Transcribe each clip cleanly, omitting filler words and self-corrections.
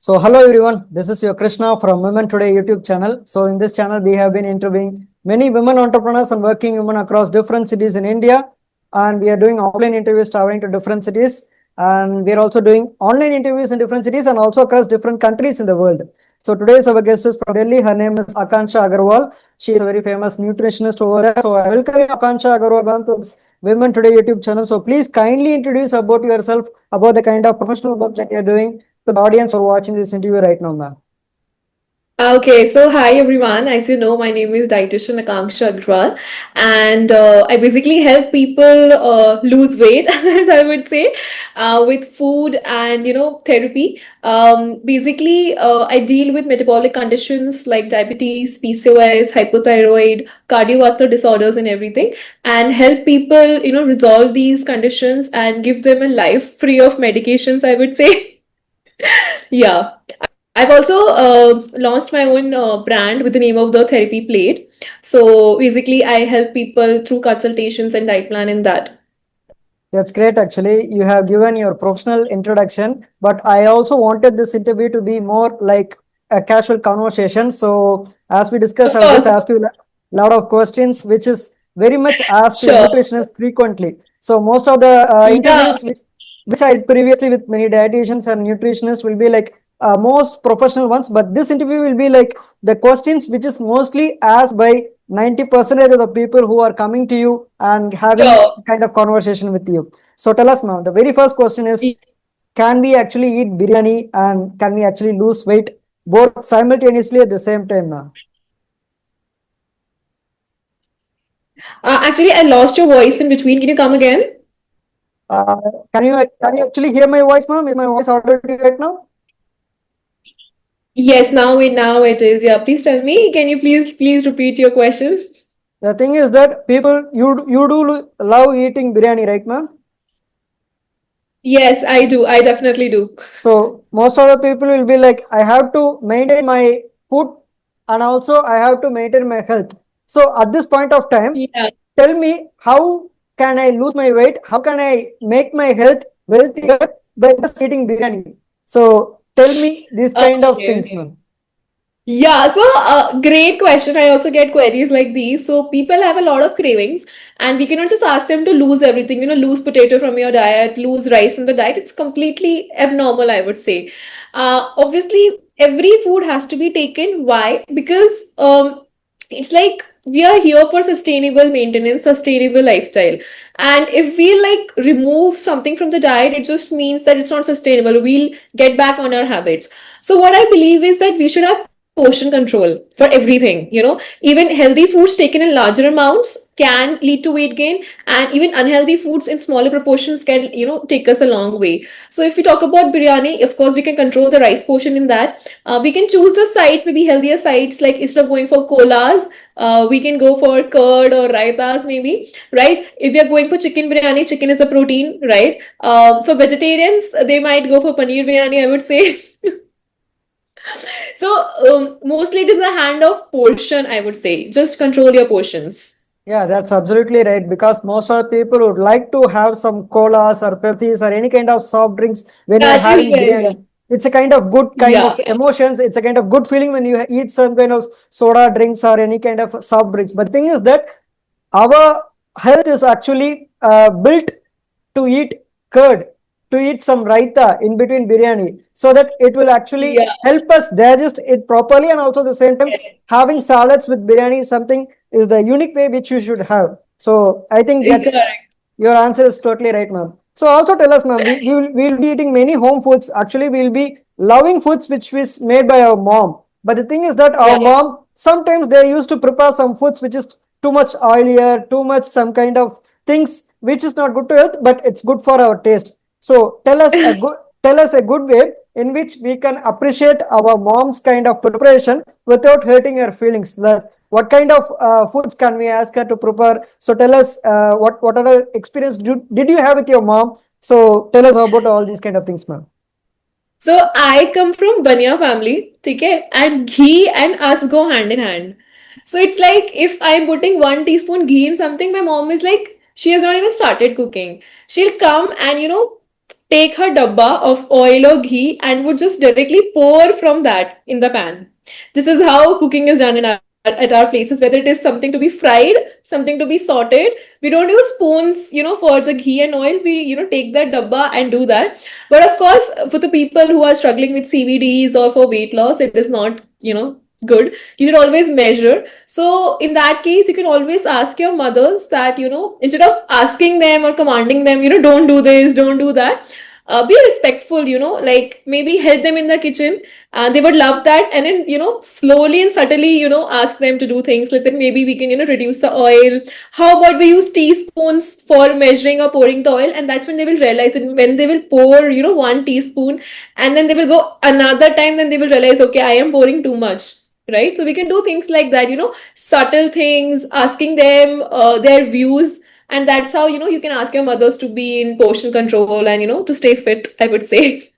Hello everyone, this is your Krishna from Women Today YouTube channel. So in this channel, we have been interviewing many women entrepreneurs and working women across different cities in India. And we are doing offline interviews traveling to different cities. And we are also doing online interviews in different cities and also across different countries in the world. So today's our guest is from Delhi. Her name is Akanksha Agarwal. She is a very famous nutritionist over there. So I welcome you, Akanksha Agarwal, ma'am, to this Women Today YouTube channel. So please kindly introduce about yourself, about the kind of professional work that you're doing to the audience who are watching this interview right now, ma'am. Okay, so hi everyone. As you know, my name is dietitian Akanksha Agarwal, and I basically help people lose weight, as I would say, with food and therapy. I deal with metabolic conditions like diabetes, PCOS, hypothyroid, cardiovascular disorders, and everything, and help people resolve these conditions and give them a life free of medications, I would say. Yeah. I've also launched my own brand with the name of the Therapy Plate. So basically, I help people through consultations and diet plan in that. That's great, actually. You have given your professional introduction, but I also wanted this interview to be more like a casual conversation. So, as we discuss, Of I'll just course. ask you a lot of questions, which is very much asked to Sure. nutritionists frequently. So, most of the Yeah. interviews which I did previously with many dietitians and nutritionists will be like most professional ones, but this interview will be like the questions which is mostly asked by 90% of the people who are coming to you and having Sure. kind of conversation with you. So tell us, ma'am, the very first question is, can we actually eat biryani and can we actually lose weight both simultaneously at the same time, ma'am? Actually, I lost your voice in between. Can you come again? Uh, can you actually hear my voice, ma'am? Is my voice audible to you right now? Yes, now it is. Yeah, please tell me. Can you please repeat your question? The thing is that people, you do love eating biryani, right, ma'am? Yes, I do. I definitely do. So most of the people will be like, I have to maintain my food and also I have to maintain my health. So at this point of time, Yeah. tell me, how can I lose my weight? How can I make my health wealthier by just eating biryani? So tell me these kind of things, Okay. ma'am. Yeah, so great question. I also get queries like these. So people have a lot of cravings, and we cannot just ask them to lose everything, lose potato from your diet, lose rice from the diet. It's completely abnormal, I would say. Obviously, every food has to be taken. Why? Because it's like we are here for sustainable maintenance, sustainable lifestyle. And if we like remove something from the diet, it just means that it's not sustainable. We'll get back on our habits. So what I believe is that we should have portion control for everything. Even healthy foods taken in larger amounts can lead to weight gain, and even unhealthy foods in smaller proportions can take us a long way. So if we talk about biryani, of course we can control the rice portion in that. We can choose the sides, maybe healthier sides, like instead of going for colas, we can go for curd or raitas maybe, right? If we are going for chicken biryani, chicken is a protein, right? For vegetarians, they might go for paneer biryani, I would say. So mostly it is a hand of portion, I would say. Just control your portions. Yeah, that's absolutely right. Because most of the people would like to have some colas or Pepsis or any kind of soft drinks when you're That is having there. biryani. It's a kind of good kind Yeah. of emotions. It's a kind of good feeling when you eat some kind of soda drinks or any kind of soft drinks. But the thing is that our health is actually built to eat curd, to eat some raita in between biryani, so that it will actually Yeah. help us digest it properly, and also at the same time having salads with biryani is something is the unique way which you should have. So I think that's Correct. your answer is totally right, ma'am. So also tell us, ma'am, we will be eating many home foods. Actually, we'll be loving foods which is made by our mom. But the thing is that our Yeah. mom, sometimes they used to prepare some foods which is too much oilier, too much some kind of things which is not good to health, but it's good for our taste. So tell us a good way in which we can appreciate our mom's kind of preparation without hurting her feelings. That what kind of foods can we ask her to prepare? So tell us what other experience did you have with your mom? So tell us about all these kind of things, ma'am. So I come from Banya family, okay, and ghee and us go hand in hand. So it's like if I'm putting 1 teaspoon ghee in something, my mom is like, she has not even started cooking. She'll come and take her dabba of oil or ghee and would just directly pour from that in the pan. This is how cooking is done at our places, whether it is something to be fried, something to be sorted. We don't use spoons, for the ghee and oil. We, take that dabba and do that. But of course, for the people who are struggling with CVDs or for weight loss, it is not, good. You should always measure. So in that case, you can always ask your mothers that, instead of asking them or commanding them, don't do this, don't do that. Be respectful, like maybe help them in the kitchen. They would love that. And then, slowly and subtly, ask them to do things like that. Maybe we can, reduce the oil. How about we use teaspoons for measuring or pouring the oil? And that's when they will realize that when they will pour, 1 teaspoon, and then they will go another time, then they will realize, okay, I am pouring too much. Right. So we can do things like that, subtle things, asking them their views. And that's how, you can ask your mothers to be in portion control and, to stay fit, I would say.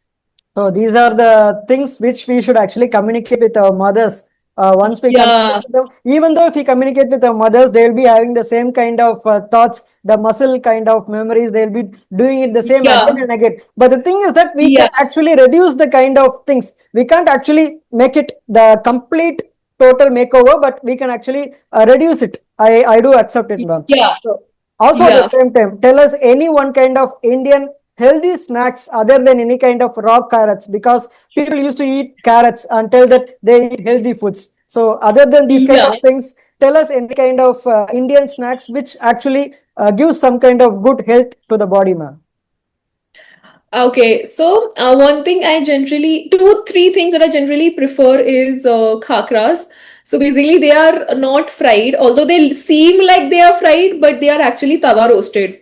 So these are the things which we should actually communicate with our mothers. Once we Yeah. communicate with them, even though if we communicate with our mothers, they'll be having the same kind of thoughts, the muscle kind of memories. They'll be doing it the same again Yeah. and again. But the thing is that we can Yeah. actually reduce the kind of things. We can't actually make it the complete total makeover, but we can actually reduce it. I do accept it, ma'am. Yeah. So also at the Yeah. same time, tell us any one kind of Indian healthy snacks other than any kind of raw carrots, because people used to eat carrots and tell that they eat healthy foods. So other than these kind of Yeah. things, tell us any kind of Indian snacks which actually gives some kind of good health to the body, ma'am. Okay, so one thing I generally, three things that I generally prefer is khakras. So basically, they are not fried, although they seem like they are fried, but they are actually tawa roasted,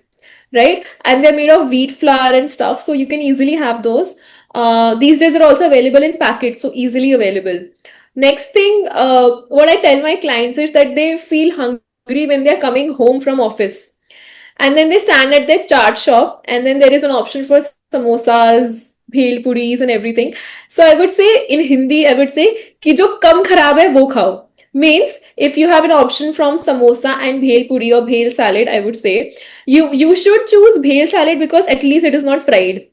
right? And they're made of wheat flour and stuff, so you can easily have those. These days, they're also available in packets, so easily available. Next thing, what I tell my clients is that they feel hungry when they're coming home from office, and then they stand at their chaat shop, and then there is an option for samosas, bhel puris and everything. So I would say in Hindi, I would say कि जो कम खराब है वो खाओ. Means if you have an option from samosa and bhel puri or bhel salad, I would say you should choose bhel salad because at least it is not fried.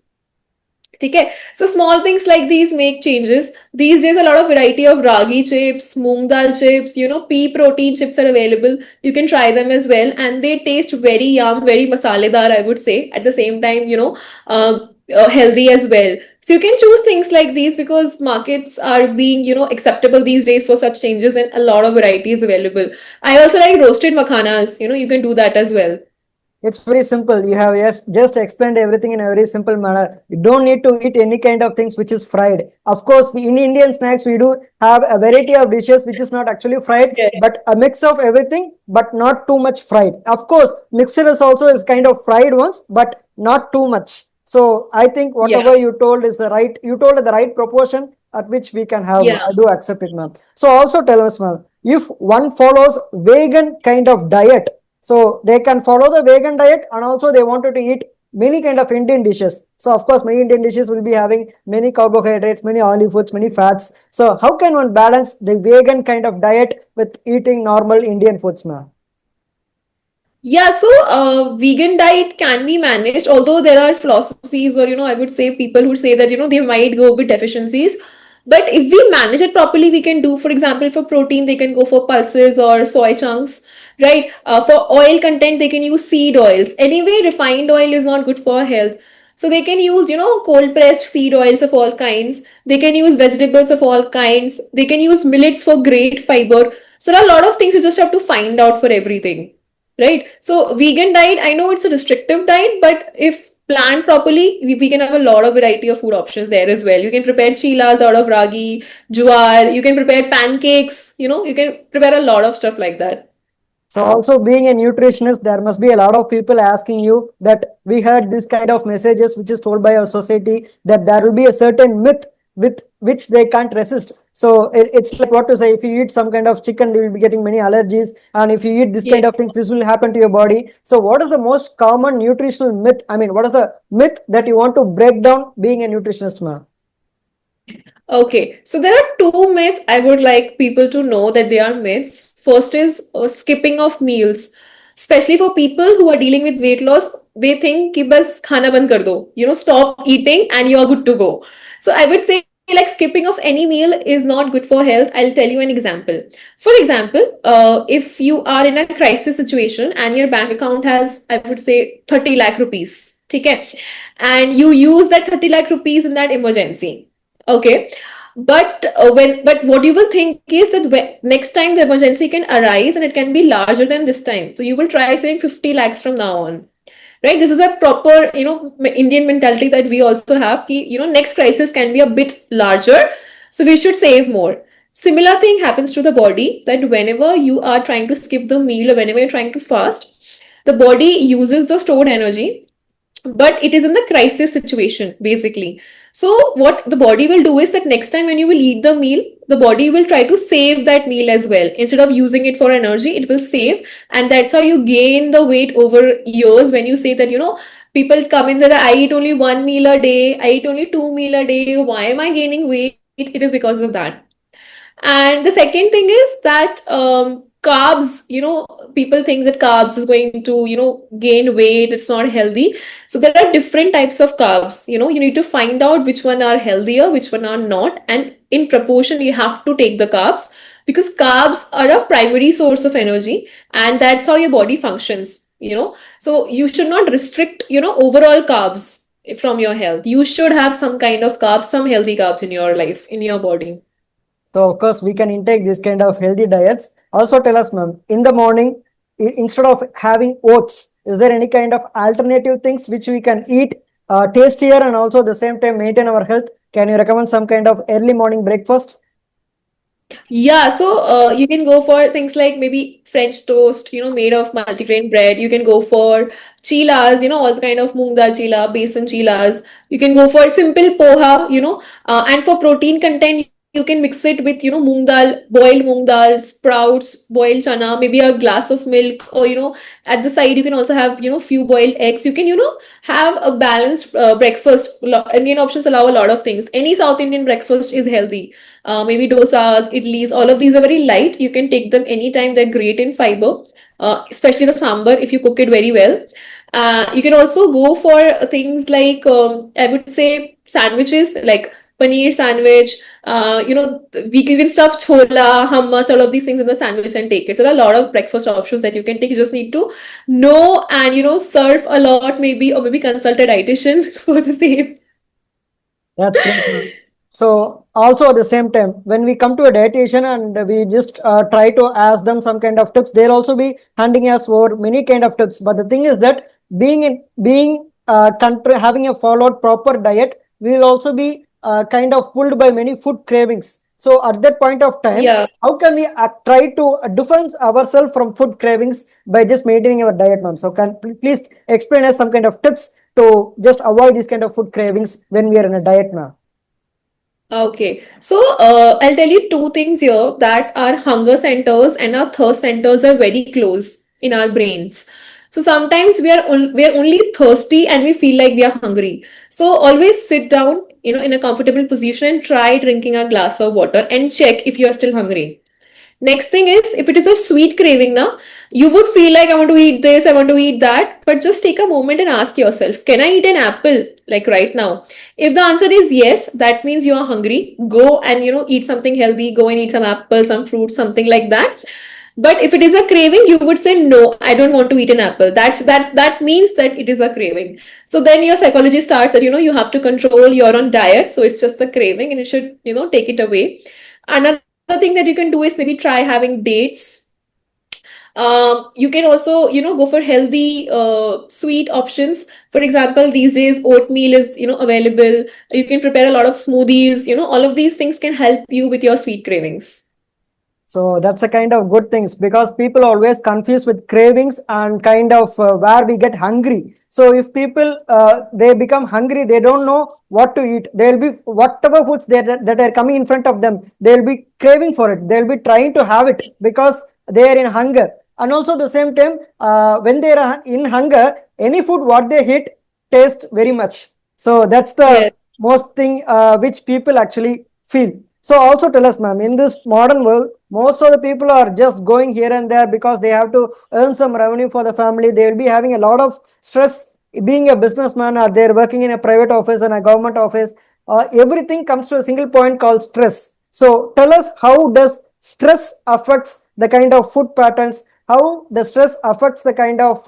Okay, so small things like these make changes. These days, a lot of variety of ragi chips, moong dal chips, pea protein chips are available. You can try them as well, and they taste very yum, very masaledar, I would say. At the same time, healthy as well. So you can choose things like these because markets are being, acceptable these days for such changes, and a lot of variety is available. I also like roasted makhanas. You can do that as well. It's very simple. You have just explained everything in a very simple manner. You don't need to eat any kind of things which is fried. Of course, in Indian snacks, we do have a variety of dishes which is not actually fried, Yeah. but a mix of everything, but not too much fried. Of course, mixture is also is kind of fried ones, but not too much. So I think Yeah. whatever you told is the right, you told the right proportion at which we can have. Yeah. I do accept it, ma'am. So also tell us, ma'am, if one follows vegan kind of diet, so they can follow the vegan diet and also they wanted to eat many kind of Indian dishes. So of course, many Indian dishes will be having many carbohydrates, many oily foods, many fats. So how can one balance the vegan kind of diet with eating normal Indian foods, ma'am? Yeah, so vegan diet can be managed, although there are philosophies or, I would say people who say that, they might go with deficiencies. But if we manage it properly, we can do, for example, for protein, they can go for pulses or soy chunks, right? For oil content, they can use seed oils. Anyway, refined oil is not good for health. So they can use, cold pressed seed oils of all kinds. They can use vegetables of all kinds. They can use millets for great fiber. So there are a lot of things you just have to find out for everything. Right. So vegan diet, I know it's a restrictive diet, but if planned properly, we can have a lot of variety of food options there as well. You can prepare chilas out of ragi, jowar, you can prepare pancakes, you can prepare a lot of stuff like that. So also being a nutritionist, there must be a lot of people asking you that we heard this kind of messages which is told by our society that there will be a certain myth with which they can't resist. So it's like what to say, if you eat some kind of chicken, they will be getting many allergies. And if you eat this Yeah. kind of things, this will happen to your body. So what is the most common nutritional myth? I mean, what is the myth that you want to break down being a nutritionist, ma'am? Okay, so there are two myths I would like people to know that they are myths. First is skipping of meals. especially for people who are dealing with weight loss. They think कि बस खाना बंद कर दो, stop eating and you are good to go. So I would say like skipping of any meal is not good for health. I'll tell you an example. For example, if you are in a crisis situation and your bank account has, I would say, 30 lakh rupees, ठीक है, and you use that 30 lakh rupees in that emergency, okay, but what you will think is that next time the emergency can arise and it can be larger than this time, so you will try saving 50 lakhs from now on, right? This is a proper Indian mentality that we also have ki, next crisis can be a bit larger, so we should save more. Similar thing happens to the body, that whenever you are trying to skip the meal or whenever you're trying to fast, the body uses the stored energy, but it is in the crisis situation basically. So what the body will do is that next time when you will eat the meal, the body will try to save that meal as well. Instead of using it for energy, it will save, and that's how you gain the weight over years. When you say that, people come and say that I eat only one meal a day, I eat only two meal a day, why am I gaining weight? It is because of that. And the second thing is that carbs, people think that carbs is going to, gain weight. It's not healthy. So there are different types of carbs. You need to find out which one are healthier, which one are not. And in proportion, you have to take the carbs, because carbs are a primary source of energy, and that's how your body functions. So you should not restrict, overall carbs from your health. You should have some kind of carbs, some healthy carbs in your life, in your body. So of course we can intake this kind of healthy diets. Also tell us, ma'am, in the morning, instead of having oats, is there any kind of alternative things which we can eat tastier and also at the same time maintain our health? Can you recommend some kind of early morning breakfast? Yeah, so you can go for things like maybe French toast, made of multigrain bread. You can go for chilas, all kind of moong dal chila, besan chilas. You can go for simple poha, and for protein content, you can mix it with, boiled moong dal, sprouts, boiled chana, maybe a glass of milk, or, at the side, you can also have, few boiled eggs. You can, have a balanced breakfast. Indian options allow a lot of things. Any South Indian breakfast is healthy. Maybe dosas, idlis, all of these are very light. You can take them anytime. They're great in fiber, especially the sambar if you cook it very well. You can also go for things like, I would say, sandwiches like paneer sandwich. You can stuff chola, hummus, all of these things in the sandwich and take it. So there are a lot of breakfast options that you can take. You just need to know and surf a lot, maybe, or maybe consult a dietitian for the same. That's great, ma'am. So also at the same time, when we come to a dietitian and we just try to ask them some kind of tips, they'll also be handing us over many kind of tips. But the thing is that being country having a followed proper diet, we will also be kind of pulled by many food cravings. So at that point of time, Yeah. how can we try to defend ourselves from food cravings by just maintaining our diet, ma'am? So can please explain us some kind of tips to just avoid these kind of food cravings when we are in a diet, ma'am? Okay, so I'll tell you two things here, that our hunger centers and our thirst centers are very close in our brains. So sometimes we are only thirsty and we feel like we are hungry. So always sit down, in a comfortable position and try drinking a glass of water and check if you are still hungry. Next thing is, if it is a sweet craving now, you would feel like I want to eat this, I want to eat that, but just take a moment and ask yourself, can I eat an apple like right now? If the answer is yes, that means you are hungry. Go and eat something healthy, go and eat some apple, some fruit, something like that. But if it is a craving, you would say no, I don't want to eat an apple. That means that it is a craving. So then your psychology starts that you have to control, you're on diet, so it's just the craving and you should take it away. Another thing that you can do is maybe try having dates. You can also go for healthy sweet options. For example, these days oatmeal is available. You can prepare a lot of smoothies. All of these things can help you with your sweet cravings. So that's a kind of good things, because people always confuse with cravings and kind of where we get hungry. So if people they become hungry, they don't know what to eat. They'll be whatever foods that are coming in front of them, they'll be craving for it. They'll be trying to have it because they are in hunger. And also at the same time, when they are in hunger, any food what they hit tastes very much. So that's the Yes. most thing which people actually feel. So also tell us, ma'am, in this modern world, most of the people are just going here and there because they have to earn some revenue for the family. They will be having a lot of stress being a businessman, or they're working in a private office and a government office. Everything comes to a single point called stress. So tell us, how does stress affects the kind of food patterns, how the stress affects the kind of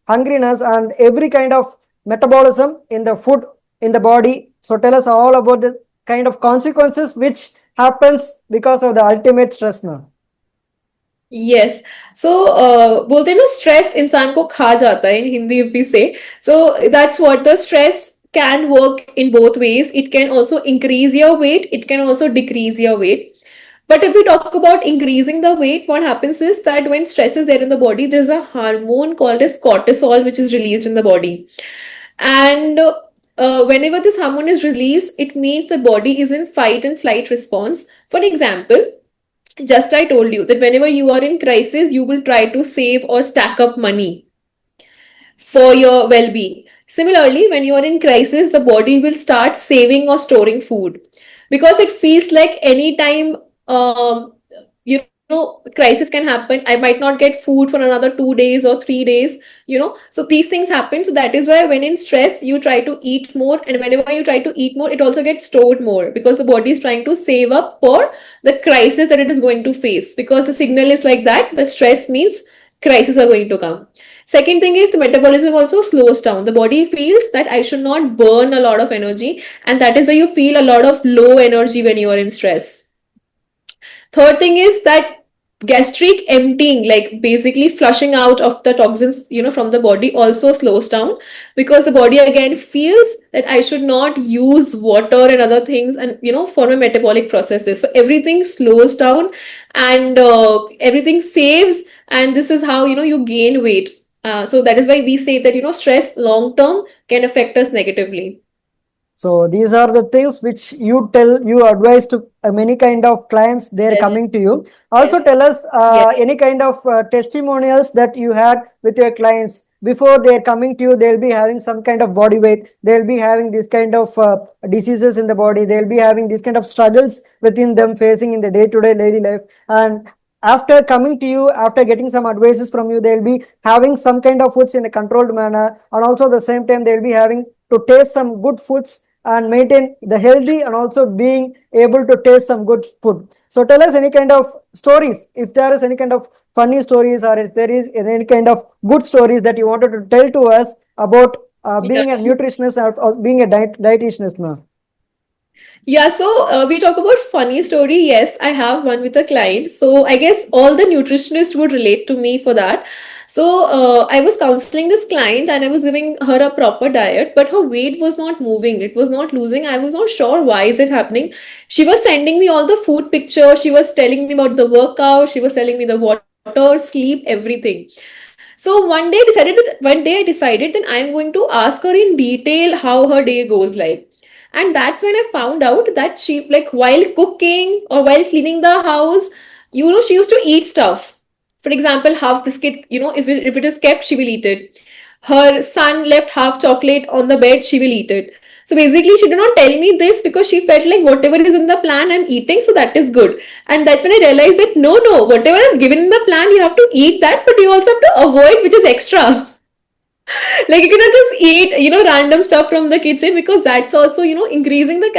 hungriness and every kind of metabolism in the food in the body. So tell us all about the kind of consequences which happens because of the ultimate stress now. Yes. So बोलते हैं ना stress इंसान को खा जाता है in Hindi if we say. So that's what the stress can work in both ways. It can also increase your weight. It can also decrease your weight. But if we talk about increasing the weight, what happens is that when stress is there in the body, there's a hormone called as cortisol, which is released in the body. And whenever this hormone is released, it means the body is in fight and flight response. For example, just I told you that whenever you are in crisis, you will try to save or stack up money for your well-being. Similarly, when you are in crisis, the body will start saving or storing food because it feels like anytime crisis can happen. I might not get food for another 2 days or 3 days. So these things happen. So that is why when in stress, you try to eat more, and whenever you try to eat more, it also gets stored more because the body is trying to save up for the crisis that it is going to face, because the signal is like that. The stress means crises are going to come. Second thing is the metabolism also slows down. The body feels that I should not burn a lot of energy, and that is why you feel a lot of low energy when you are in stress. Third thing is that gastric emptying, like basically flushing out of the toxins, from the body, also slows down because the body again feels that I should not use water and other things, and for my metabolic processes. So everything slows down, and everything saves, and this is how you gain weight. So that is why we say that stress long term can affect us negatively. So these are the things which you advise to many kind of clients they're Yes. coming to you. Also Yes. tell us Yes. any kind of testimonials that you had with your clients before they're coming to you. They'll be having some kind of body weight. They'll be having this kind of diseases in the body. They'll be having these kind of struggles within them facing in the day-to-day daily life. And after coming to you, after getting some advices from you, they'll be having some kind of foods in a controlled manner, and also at the same time they'll be having to taste some good foods and maintain the healthy, and also being able to taste some good food. So tell us any kind of stories, if there is any kind of funny stories, or if there is any kind of good stories that you wanted to tell to us about being a nutritionist or being a dietitianist now. Yeah, so we talk about funny story. Yes, I have one with a client. So I guess all the nutritionists would relate to me for that. So I was counseling this client and I was giving her a proper diet, but her weight was not moving. It was not losing. I was not sure why is it happening. She was sending me all the food pictures. She was telling me about the workout. She was telling me the water, sleep, everything. So one day I decided that I'm going to ask her in detail how her day goes like. And that's when I found out that she, like, while cooking or while cleaning the house, she used to eat stuff. For example, half biscuit, if it is kept, she will eat it. Her son left half chocolate on the bed, she will eat it. So basically, she did not tell me this because she felt like whatever is in the plan, I'm eating, so that is good. And that's when I realized that no, whatever I've given in the plan, you have to eat that, but you also have to avoid which is extra. Like, you cannot just eat random stuff from the kitchen, because that's also increasing the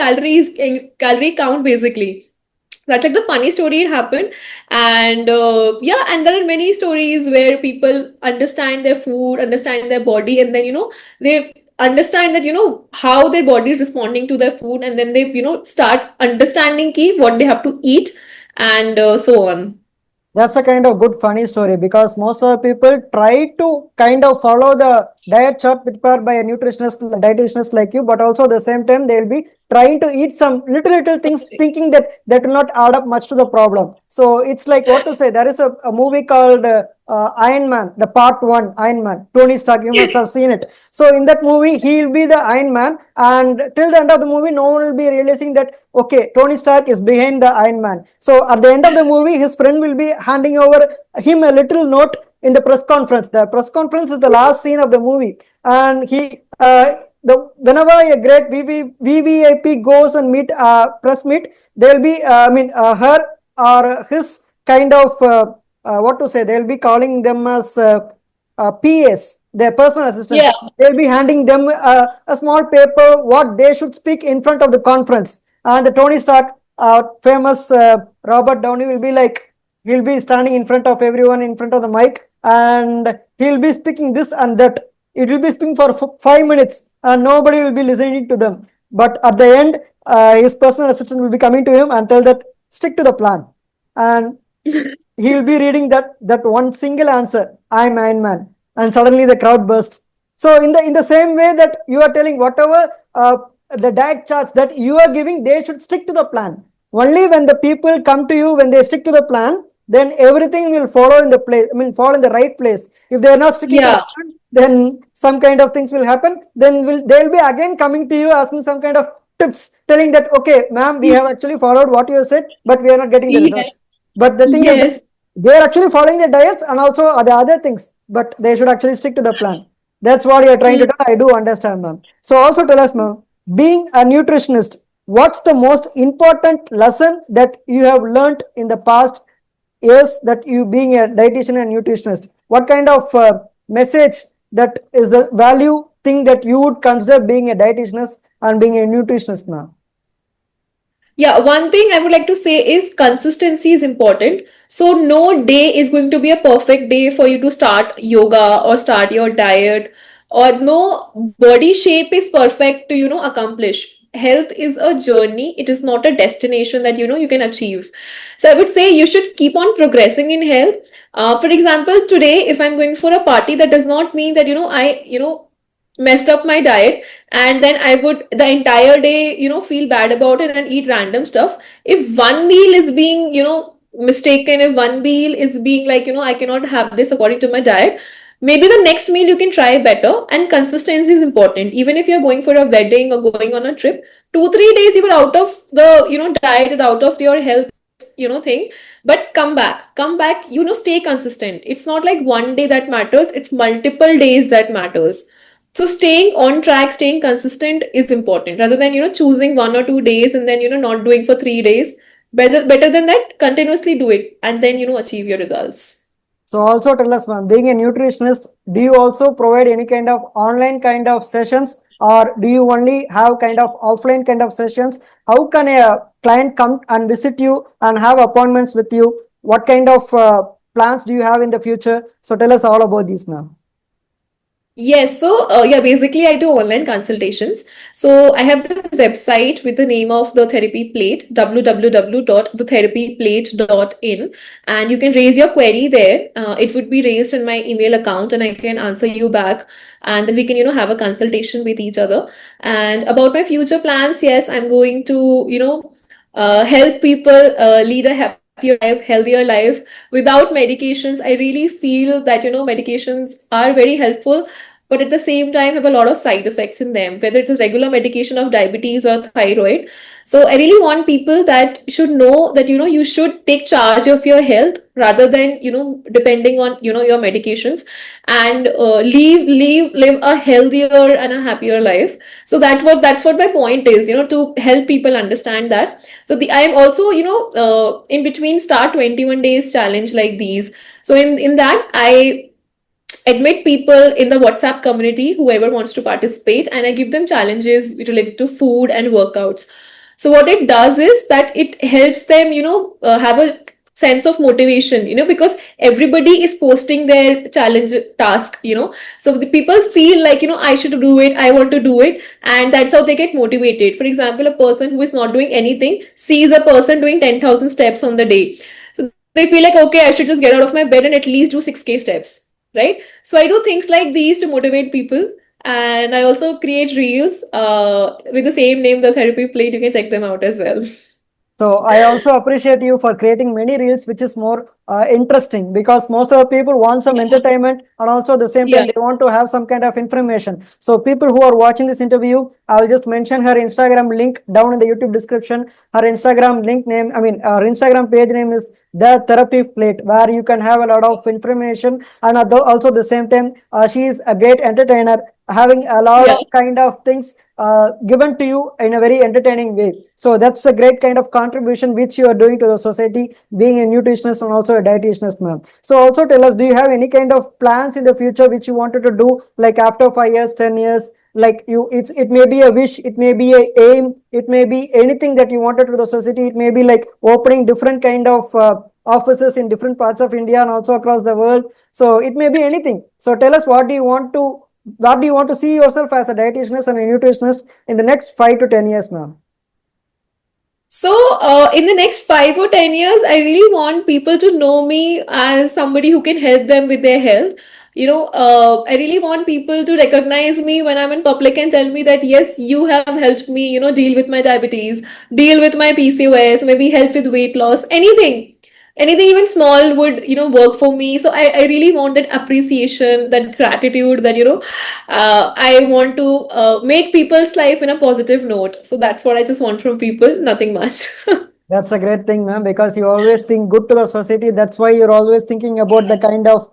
calorie count basically. That's like the funny story it happened. And yeah, and there are many stories where people understand their food, understand their body, and then they understand that how their body is responding to their food, and then they start understanding what they have to eat, and so on. That's a kind of good funny story, because most of the people try to kind of follow the diet chart prepared by a nutritionist, dietitianist like you, but also at the same time they'll be trying to eat some little things, thinking that that will not add up much to the problem. So it's like, what to say, there is a movie called Iron Man, the part one, Iron Man, Tony Stark, you must have seen it. So in that movie, he'll be the Iron Man, and till the end of the movie, no one will be realizing that, okay, Tony Stark is behind the Iron Man. So at the end of the movie, his friend will be handing over him a little note in the press conference. The press conference is the last scene of the movie, and whenever a great VVIP goes and meet press meet, there will be her or his kind of what to say. They will be calling them as PAs, their personal assistants. Yeah. They will be handing them a small paper what they should speak in front of the conference. And the Tony Stark, famous Robert Downey will be like, he'll be standing in front of everyone in front of the mic, and he'll be speaking this and that. It will be speaking for 5 minutes, and nobody will be listening to them. But at the end, his personal assistant will be coming to him and tell that stick to the plan, and he will be reading that one single answer, I'm Iron Man, and suddenly the crowd bursts. So in the same way that you are telling, whatever the diet charts that you are giving, they should stick to the plan. Only when the people come to you, when they stick to the plan, then everything will follow in the place. Fall in the right place. If they are not sticking to the Yeah. plan, then some kind of things will happen. Then they'll be again coming to you asking some kind of tips, telling that, okay, ma'am, we have actually followed what you said, but we are not getting the Yes. results. But the thing is that Yes. they are actually following the diets and also the other things, but they should actually stick to the plan. That's what you are trying to Mm. tell. I do understand, ma'am. So also tell us, ma'am, being a nutritionist, what's the most important lesson that you have learned in the past years that you being a dietitian and nutritionist? What kind of message that is the value thing that you would consider being a dietitianist and being a nutritionist, ma'am? Yeah, one thing I would like to say is consistency is important. So no day is going to be a perfect day for you to start yoga or start your diet, or no body shape is perfect to, accomplish. Health is a journey. It is not a destination that, you can achieve. So I would say you should keep on progressing in health. For example, today, if I'm going for a party, that does not mean that, messed up my diet, and then I would the entire day, feel bad about it and eat random stuff. If one meal is being, mistaken, if one meal is being like, I cannot have this according to my diet, maybe the next meal you can try better. And consistency is important. Even if you're going for a wedding or going on a trip, 2 3 days you are out of the, diet and out of your health, thing, but come back, stay consistent. It's not like one day that matters, it's multiple days that matters. So staying on track, staying consistent is important rather than, choosing 1 or 2 days and then, not doing for 3 days. Better than that, continuously do it and then, achieve your results. So also tell us, ma'am, being a nutritionist, do you also provide any kind of online kind of sessions, or do you only have kind of offline kind of sessions? How can a client come and visit you and have appointments with you? What kind of plans do you have in the future? So tell us all about these, ma'am. Yes, so yeah, basically I do online consultations. So I have this website with the name of the therapy plate, www.thetherapyplate.in, and you can raise your query there. It would be raised in my email account, and I can answer you back, and then we can, have a consultation with each other. And about my future plans, yes, I'm going to, help people lead a happier life, healthier life without medications. I really feel that, medications are very helpful, but at the same time have a lot of side effects in them, whether it's a regular medication of diabetes or thyroid. So I really want people that should know that, you should take charge of your health rather than, depending on, your medications, and live a healthier and a happier life. So that's what my point is, to help people understand that. So I am also, in between start 21 days challenge like these. So in that, I admit people in the WhatsApp community, whoever wants to participate, and I give them challenges related to food and workouts. So what it does is that it helps them, have a sense of motivation, because everybody is posting their challenge task, so the people feel like, I should do it, I want to do it, and that's how they get motivated. For example, a person who is not doing anything sees a person doing 10,000 steps on the day, so they feel like, okay, I should just get out of my bed and at least do 6K steps, right? So I do things like these to motivate people. And I also create reels with the same name, the therapy plate. You can check them out as well. So I also appreciate you for creating many reels, which is more interesting, because most of the people want some Yeah. entertainment, and also at the same time Yeah. they want to have some kind of information. So people who are watching this interview, I will just mention her Instagram link down in the YouTube description. Her Instagram link name, I mean, her Instagram page name is The Therapy Plate, where you can have a lot of information, and also at the same time, she is a great entertainer, having a lot Yeah. of kind of things given to you in a very entertaining way. So that's a great kind of contribution which you are doing to the society, being a nutritionist and also a dietitianist, ma'am. So also tell us, do you have any kind of plans in the future which you wanted to do, like after 5 years, 10 years? Like it may be a wish, it may be a aim, it may be anything that you wanted to the society. It may be like opening different kind of offices in different parts of India and also across the world. So it may be anything. So tell us, what do you want to see yourself as a dietitianist and a nutritionist in the next 5 to 10 years, ma'am? So, in the next 5 or 10 years, I really want people to know me as somebody who can help them with their health. I really want people to recognize me when I'm in public and tell me that, yes, you have helped me, deal with my diabetes, deal with my PCOS, maybe help with weight loss, anything even small would work for me. So I really want that appreciation, that gratitude, that I want to make people's life in a positive note. So that's what I just want from people, nothing much. That's a great thing, ma'am, because you always think good to the society. That's why you're always thinking about the kind of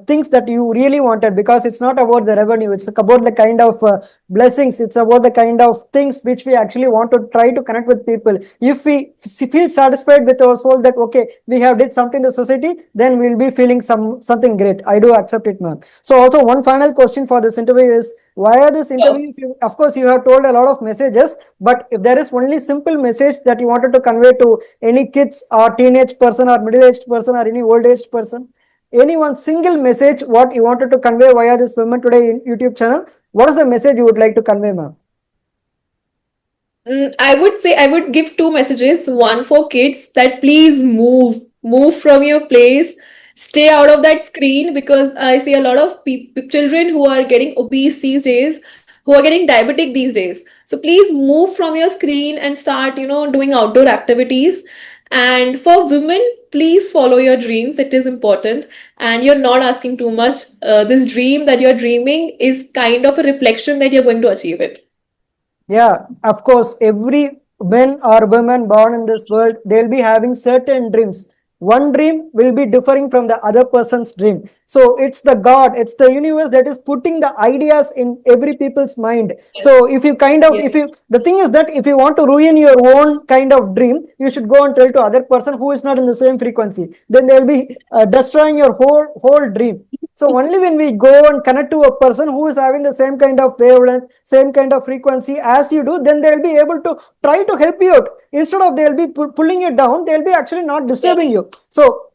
things that you really wanted, because it's not about the revenue. It's about the kind of blessings. It's about the kind of things which we actually want to try to connect with people. If we feel satisfied with our soul that, okay, we have did something in the society, then we'll be feeling something great. I do accept it, ma'am. So also one final question for this interview is, why are this Sure. interview? If you, of course, you have told a lot of messages, but if there is only simple message that you wanted to convey to any kids or teenage person or middle-aged person or any old-aged person, any one single message what you wanted to convey via this Women Today YouTube channel, what is the message you would like to convey, ma'am? I would say I would give two messages. One for kids, that please move from your place, stay out of that screen, because I see a lot of children who are getting obese these days, who are getting diabetic these days. So please move from your screen and start, doing outdoor activities. And for women, please follow your dreams. It is important, and you're not asking too much. This dream that you're dreaming is kind of a reflection that you're going to achieve it. Yeah, of course, every men or women born in this world, they'll be having certain dreams. One dream will be differing from the other person's dream. So it's the God, it's the universe that is putting the ideas in every people's mind. So if you kind of, if Yes. you, the thing is that if you want to ruin your own kind of dream, you should go and tell to other person who is not in the same frequency. Then they'll be destroying your whole dream. So only when we go and connect to a person who is having the same kind of wavelength, same kind of frequency as you do, then they'll be able to try to help you out. Instead of they'll be pulling you down, they'll be actually not disturbing you. So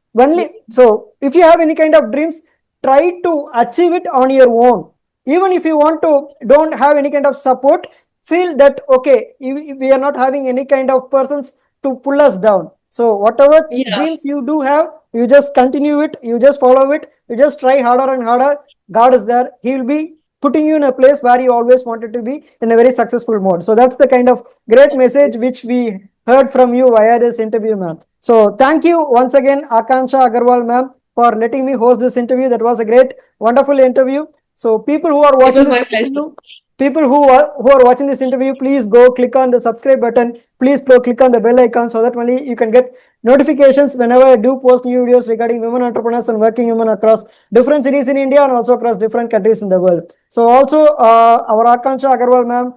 so if you have any kind of dreams, try to achieve it on your own. Even if you want to don't have any kind of support, feel that okay, we are not having any kind of persons to pull us down. So whatever Yeah. dreams you do have, you just continue it, you just follow it, you just try harder and harder. God is there. He will be putting you in a place where you always wanted to be in a very successful mode. So that's the kind of great message which we heard from you via this interview, ma'am. So thank you once again, Akanksha Agarwal, ma'am, for letting me host this interview. That was a great, wonderful interview. So people who are It watching was this my pleasure. interview, people who are watching this interview, please go click on the subscribe button. Please go click on the bell icon so that only you can get notifications whenever I do post new videos regarding women entrepreneurs and working women across different cities in India and also across different countries in the world. So also our Akanksha Agarwal ma'am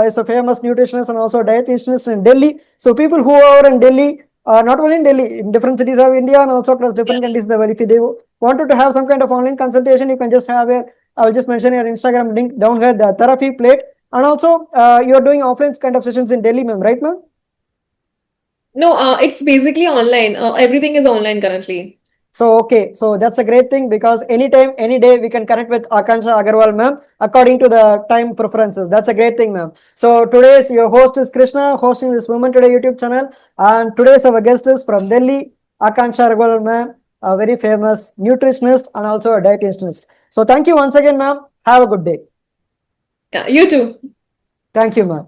is a famous nutritionist and also dietitianist in Delhi. So people who are in Delhi, not only in Delhi, in different cities of India and also across Yeah. different countries in the world, if they wanted to have some kind of online consultation, you can just have a, I'll just mention your Instagram link down here, the therapy plate. And also, you're doing offline kind of sessions in Delhi, ma'am, right, ma'am? No, it's basically online. Everything is online currently. So, okay, so that's a great thing, because anytime, any day, we can connect with Akanksha Agarwal, ma'am, according to the time preferences. That's a great thing, ma'am. So, today's your host is Krishna, hosting this Women Today YouTube channel. And today's our guest is from Delhi, Akanksha Agarwal, ma'am, a very famous nutritionist and also a dietitianist. So, thank you once again, ma'am. Have a good day. Yeah, you too. Thank you, ma'am.